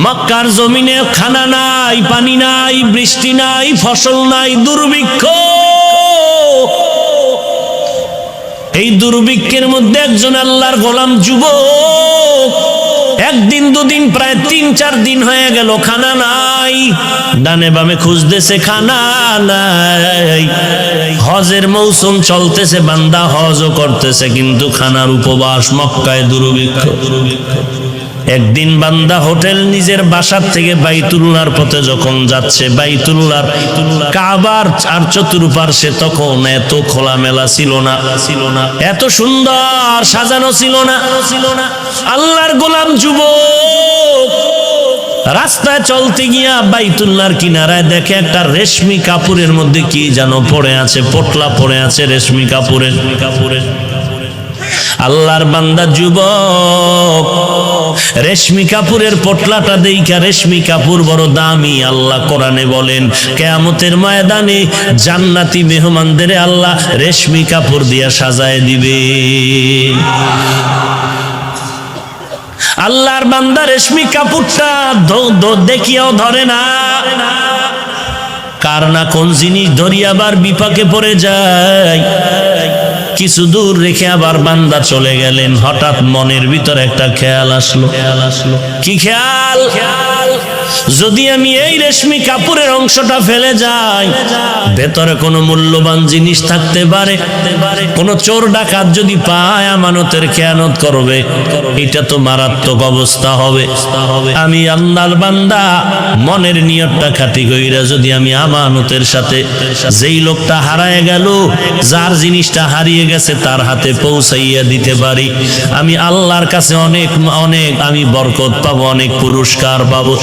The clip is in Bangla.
মক্কার জমিনে খানা নাই, পানি নাই, বৃষ্টি নাই, ফসল নাই, দুর্ভিক্ষ। এই দুর্ভিক্ষের মধ্যে একজন আল্লাহর গোলাম যুবক, একদিন দুদিন প্রায় 3-4 দিন হয়ে গেল, খানা নাই। ডানে বামে খুঁজতেছে, খানা নাই। হজের মৌসুম চলতেছে, বান্দা হজও করতেছে, কিন্তু খানার উপবাস। মক্কায় দুর্ভিক্ষ। একদিন বান্দা হোটেল নিজের বাসার থেকে বাইতুল্লাহর পথে যখন যাচ্ছে, বাইতুল্লাহর কাবার আর চতুর্পার্শ্বে তখন এত খোলামেলা ছিল না, এত সুন্দর সাজানো ছিল না। আল্লাহর গোলাম যুবক রাস্তায় চলতে গিয়া বাইতুল্লাহর কিনারায় দেখে একটা রেশমি কাপড়ের মধ্যে কি যেন পড়ে আছে, পোটলা পড়ে আছে রেশমি কাপড়ের। আল্লাহর বান্দা যুবক রেশমি কাপড়ের পোটলাটা দেইখা, রেশমি কাপড় বড় দামি। আল্লাহ কোরআনে বলেন, কিয়ামতের ময়দানে জান্নাতি মেহমানদের আল্লাহ রেশমি কাপড় দিয়া সাজায় দিবে। আল্লাহর বান্দা রেশমি কাপড়টা দেখিয়াও ধরে না, কার না কোন জিনিস ধরিয়া আবার বিপাকে পড়ে যায়। কিছু দূর রেখে আবার বান্দা চলে গেলেন। হঠাৎ মনের ভিতরে একটা খেয়াল আসলো। কি খেয়াল? যদি আমি এই রেশমি কাপড়ের অংশটা ফেলে যাই, ভেতরে কোনো মূল্যবান জিনিস থাকতে পারে। কোনো চোর ডাকাত যদি পায়, আমানতের খেয়ানত করবে, এটা তো মারাত্মক অবস্থা হবে। আমি আল্লাহর বান্দা মনের নিয়তটা খাঁটি কইরা যদি আমি আমানতের সাথে যেই লোকটা হারায় গেল, যার জিনিসটা হারিয়ে গেছে, তার হাতে পৌঁছাইয়া দিতে পারি, আমি আল্লাহর কাছে অনেক অনেক আমি বরকত পাবো, অনেক পুরস্কার পাবো।